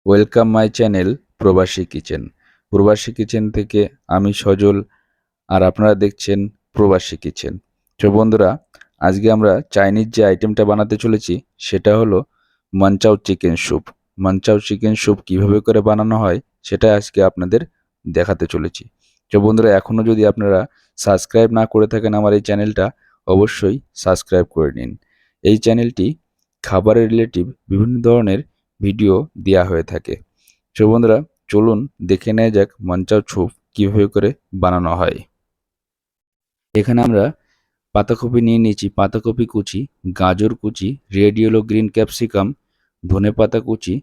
Welcome my channel প্রবাসী kitchen. প্রবাসী kitchen থেকে আমি সজল, আর আপনারা দেখছেন প্রবাসী কিচেন। তো বন্ধুরা, আজকে আমরা চাইনিজ যে আইটেমটা বানাতে চলেছি সেটা হলো manchow chicken soup. Manchow chicken soup কীভাবে করে বানানো হয় সেটা আজকে আপনাদের দেখাতে চলেছি। তো বন্ধুরা, এখনও যদি আপনারা সাবস্ক্রাইব না করে থাকেন আমার এই চ্যানেলটা, অবশ্যই সাবস্ক্রাইব করে নিন। এই চ্যানেলটি খাবারের রিলেটিভ বিভিন্ন ধরনের ভিডিও দেওয়া হয়ে থাকে। তো বন্ধুরা, চলুন দেখে নেওয়া যাক মানচাও স্যুপ কীভাবে করে বানানো হয়। এখানে আমরা পাতাকপি নিয়ে নিয়েছি, পাতাকপি কুচি, গাজর কুচি, রেড ইয়েলো গ্রিন ক্যাপসিকাম, ধনেপাতা কুচি,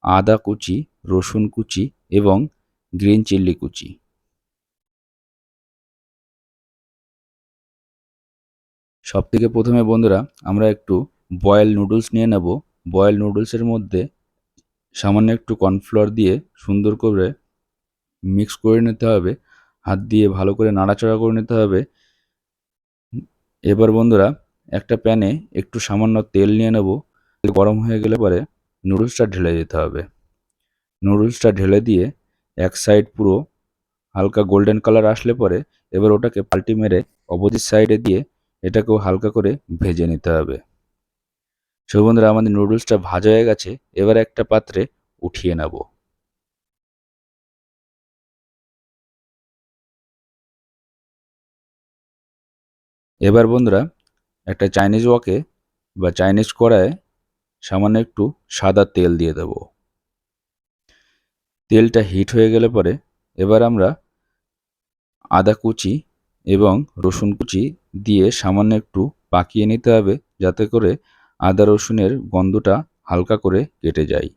আদা কুচি, রসুন কুচি এবং গ্রিন চিল্লি কুচি। সবথেকে প্রথমে বন্ধুরা আমরা একটু বয়েল নুডলস নিয়ে নেব। বয়েল নুডলসের মধ্যে সামান্য একটু কর্নফ্লাওয়ার দিয়ে সুন্দর করে মিক্স করে নিতে হবে, হাত দিয়ে ভালো করে নাড়াচাড়া করে নিতে হবে। এবার বন্ধুরা একটা প্যানে একটু সামান্য তেল নিয়ে নেব। তেল গরম হয়ে গেলে পরে নুডলসটা ঢেলে দিতে হবে। নুডলসটা ঢেলে দিয়ে এক সাইড পুরো হালকা গোল্ডেন কালার আসলে পরে এবার ওটাকে পাল্টি মেরে অপোজিট সাইডে দিয়ে এটাকেও হালকা করে ভেজে নিতে হবে। সো বন্ধুরা, আমাদের নুডলসটা ভাজা হয়ে গেছে, এবার একটা পাত্রে উঠিয়ে নেব। এবার বন্ধুরা একটা চাইনিজ ওয়াকে বা চাইনিজ কড়াইয়ে সামান্য একটু সাদা তেল দিয়ে দেব। তেলটা হিট হয়ে গেলে পরে এবার আমরা আদা কুচি এবং রসুন কুচি দিয়ে সামান্য একটু পাকিয়ে নিতে হবে, যাতে করে আদা রসুনের গন্ধটা হালকা করে কেটে যায়।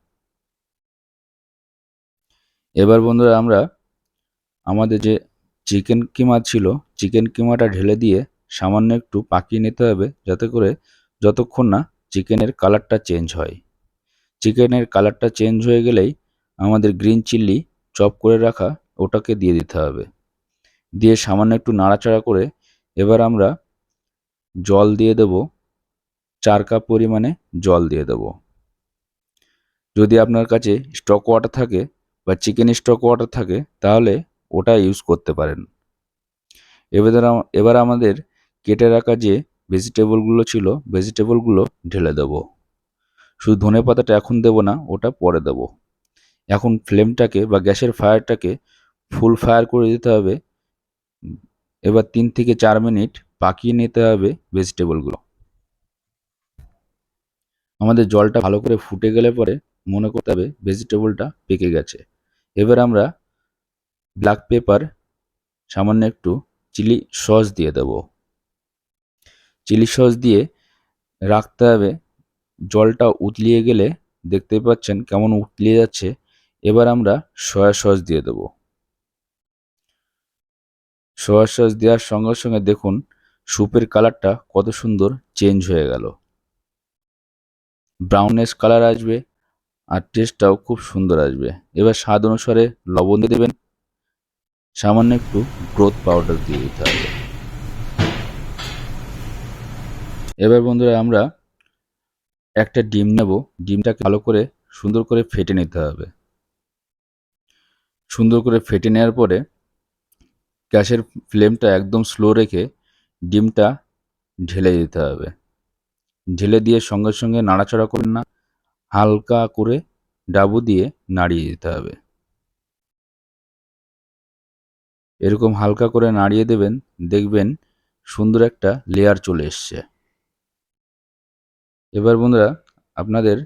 এবার বন্ধুরা আমরা আমাদের যে চিকেন কিমা ছিল, চিকেন কিমাটা ঢেলে দিয়ে সামান্য একটু পাকিয়ে নিতে হবে, যাতে করে যতক্ষণ না চিকেনের কালারটা চেঞ্জ হয়। চিকেনের কালারটা চেঞ্জ হয়ে গেলেই আমাদের গ্রিন চিল্লি চপ করে রাখা ওটাকে দিয়ে দিতে হবে। দিয়ে সামান্য একটু নাড়াচাড়া করে এবার আমরা জল দিয়ে দেব। 4 কাপ পরিমাণে জল দিয়ে দেব। যদি আপনার কাছে স্টক ওয়াটার থাকে বা চিকেন স্টক ওয়াটার থাকে তাহলে ওটা ইউজ করতে পারেন। এবার আমাদের কেটে রাখা যে ভেজিটেবলগুলো ছিল, ভেজিটেবলগুলো ঢেলে দেব। শুধু ধনেপাতাটা এখন দেব না, ওটা পরে দেব। এখন ফ্লেমটাকে বা গ্যাসের ফায়ারটাকে ফুল ফায়ার করে দিতে হবে। এবার 3 থেকে 4 মিনিট পাকিয়ে নিতে হবে ভেজিটেবলগুলো। আমাদের জলটা ভালো করে ফুটে গেলে পরে মনে করতে হবে ভেজিটেবলটা পেকে গেছে। এবার আমরা ব্ল্যাক পেপার, সামান্য একটু চিলি সস দিয়ে দেব। চিলি সস দিয়ে রাখতে হবে। জলটা উতলিয়ে গেলে দেখতেই পাচ্ছেন কেমন উতলিয়ে যাচ্ছে। এবার আমরা সয়া সস দিয়ে দেব। সয়া সস দেওয়ার সঙ্গে সঙ্গে দেখুন স্যুপের কালারটা কত সুন্দর চেঞ্জ হয়ে গেল। ব্রাউনিশ কালার আসবে আর টেস্টটাও খুব সুন্দর আসবে। এবার স্বাদ অনুসারে লবণ দিয়ে দেবেন, সামান্য একটু গ্রোথ পাউডার দিয়ে দিতে হবে। এবার বন্ধুরা আমরা একটা ডিম নেব। ডিমটাকে ভালো করে সুন্দর করে ফেটে নিতে হবে। সুন্দর করে ফেটে নেওয়ার পরে গ্যাসের ফ্লেমটা একদম স্লো রেখে ডিমটা ঢেলে দিতে হবে। ঢেলে দিয়ে সঙ্গে সঙ্গে নাড়াচাড়া করবেন না, হালকা করে ডাবু দিয়ে নাড়িয়ে দিতে হবে। এরকম হালকা করে নাড়িয়ে দেবেন, দেখবেন সুন্দর একটা লেয়ার চলে এসছে। এবার বন্ধুরা আপনাদের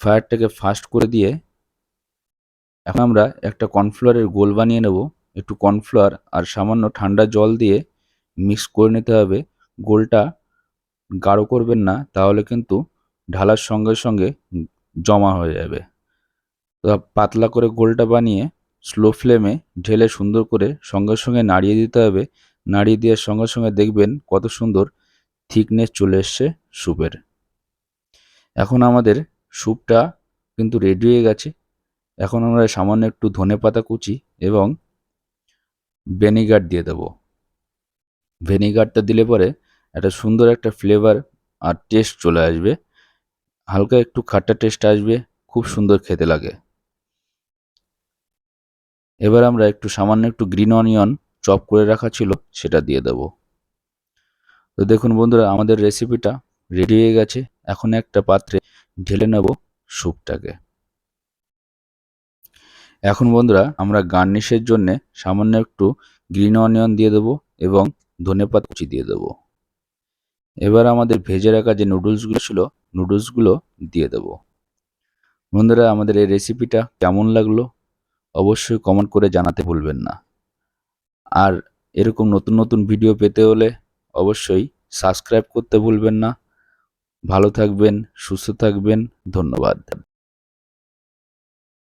ফায়ারটাকে ফাস্ট করে দিয়ে এখন আমরা একটা কর্নফ্লাওয়ারের গোল বানিয়ে নেব। একটু কর্নফ্লাওয়ার আর সামান্য ঠান্ডা জল দিয়ে মিক্স করে নিতে হবে। গোলটা গাঢ় করবেন না, তাহলে কিন্তু ঢালার সঙ্গে সঙ্গে জমা হয়ে যাবে। তো পাতলা করে গোলটা বানিয়ে স্লো ফ্লেমে ঢেলে সুন্দর করে সঙ্গে সঙ্গে নাড়িয়ে দিতে হবে। নাড়িয়ে দেওয়ার সঙ্গে সঙ্গে দেখবেন কত সুন্দর থিকনেস চলে এসছে স্যুপের। এখন আমাদের স্যুপটা কিন্তু রেডি হয়ে গেছে। এখন আমরা সামান্য একটু ধনেপাতা কুচি এবং ভিনেগার দিয়ে দেব। ভিনেগারটা দিলে পরে একটা সুন্দর একটা ফ্লেভার আর টেস্ট চলে আসবে। হালকা একটু খাট্টা টেস্ট আসবে, খুব সুন্দর খেতে লাগে। এবার আমরা সামান্য একটু গ্রিন অনিয়ন চপ করে রাখা ছিল সেটা দিয়ে দেব। তো দেখুন বন্ধুরা, আমাদের রেসিপিটা রেডি হয়ে গেছে। এখন একটা পাত্রে ঢেলে নেব স্যুপটাকে। এখন বন্ধুরা, আমরা গার্নিশের জন্য সামান্য একটু গ্রিন অনিয়ন দিয়ে দেব এবং ধনেপাতা কুচি দিয়ে দেব। এবার আমাদের ভেজে রাখা যে নুডলসগুলো ছিল, নুডলসগুলো দিয়ে দেব। বন্ধুরা, আমাদের এই রেসিপিটা কেমন লাগলো অবশ্যই কমেন্ট করে জানাতে ভুলবেন না। আর এরকম নতুন নতুন ভিডিও পেতে হলে অবশ্যই সাবস্ক্রাইব করতে ভুলবেন না। ভালো থাকবেন, সুস্থ থাকবেন। ধন্যবাদ।